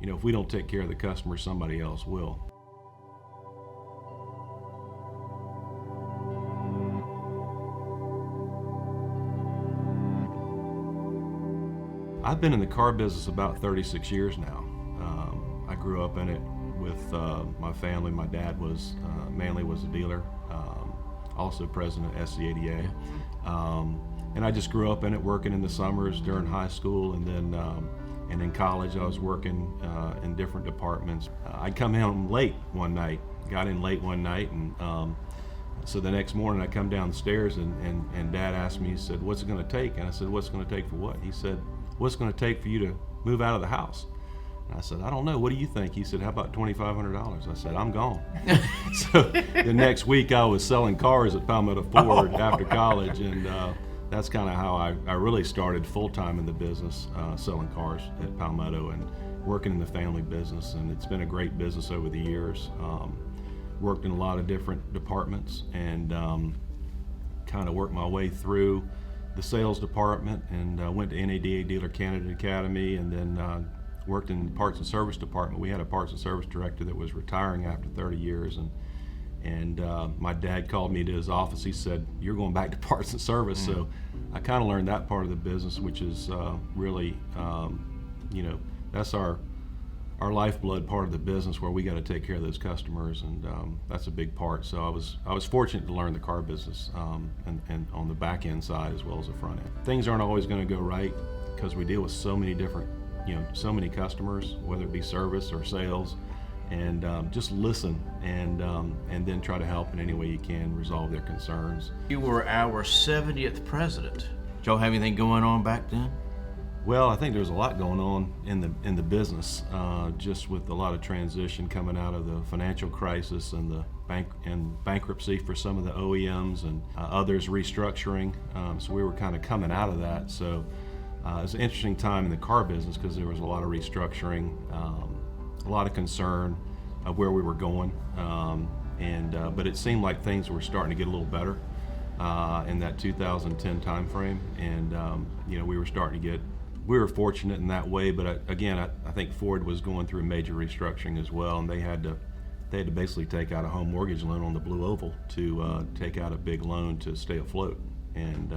if we don't take care of the customer, somebody else will. I've been in the car business about 36 years now. I grew up in it with my family. My dad was mainly was a dealer, also president of SCADA. And I just grew up in it, working in the summers during high school, and in college I was working in different departments. I'd come home late one night, got in late one night, and so the next morning I come down the stairs and Dad asked me, he said, "What's it going to take?" And I said, "What's it going to take for what?" He said, "What's it going to take for you to move out of the house?" And I said, "I don't know. What do you think?" He said, "How about $2,500? I said, "I'm gone." So the next week I was selling cars at Palmetto Ford after college, and that's kind of how I really started full-time in the business, selling cars at Palmetto and working in the family business. And it's been a great business over the years. Worked in a lot of different departments, and kind of worked my way through the sales department, and went to NADA Dealer Candidate Academy, and then worked in the parts and service department. We had a parts and service director that was retiring after 30 years, and my dad called me to his office. He said, "You're going back to parts and service." So I kind of learned that part of the business, which is really, that's our lifeblood part of the business, where we got to take care of those customers, and that's a big part. So I was fortunate to learn the car business, and on the back end side as well as the front end. Things aren't always going to go right because we deal with so many different, so many customers, whether it be service or sales, and just listen and then try to help in any way you can resolve their concerns. You were our 70th president. Did y'all have anything going on back then? Well, I think there's a lot going on in the business, just with a lot of transition coming out of the financial crisis and the bankruptcy for some of the OEMs, and others restructuring. So we were kind of coming out of that. So it was an interesting time in the car business because there was a lot of restructuring, a lot of concern of where we were going, but it seemed like things were starting to get a little better in that 2010 time frame, and we were starting to get. We were fortunate in that way, but again, I think Ford was going through a major restructuring as well, and they had to basically take out a home mortgage loan on the Blue Oval to take out a big loan to stay afloat, and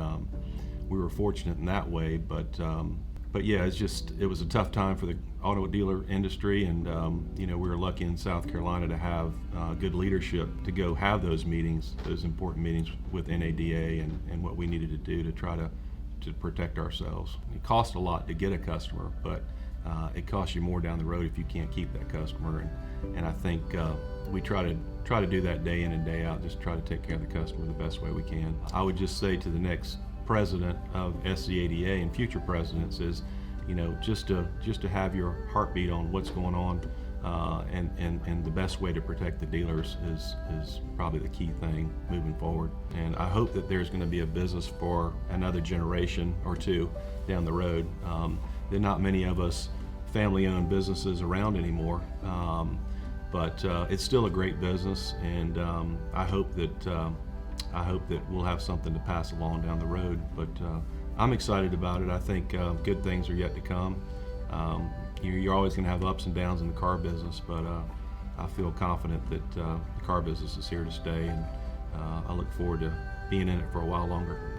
we were fortunate in that way. But yeah, it was a tough time for the auto dealer industry, and we were lucky in South Carolina to have good leadership to go have those meetings, those important meetings with NADA, and what we needed to do to try to protect ourselves. It costs a lot to get a customer, but it costs you more down the road if you can't keep that customer. And I think we try to do that day in and day out, just try to take care of the customer the best way we can. I would just say to the next president of SCADA and future presidents is, just to have your heartbeat on what's going on, and the best way to protect the dealers is probably the key thing moving forward. And I hope that there's going to be a business for another generation or two down the road. There are not many of us family-owned businesses around anymore, but it's still a great business, and I hope that we'll have something to pass along down the road. But I'm excited about it. I think good things are yet to come. You're always going to have ups and downs in the car business, but I feel confident that the car business is here to stay, and I look forward to being in it for a while longer.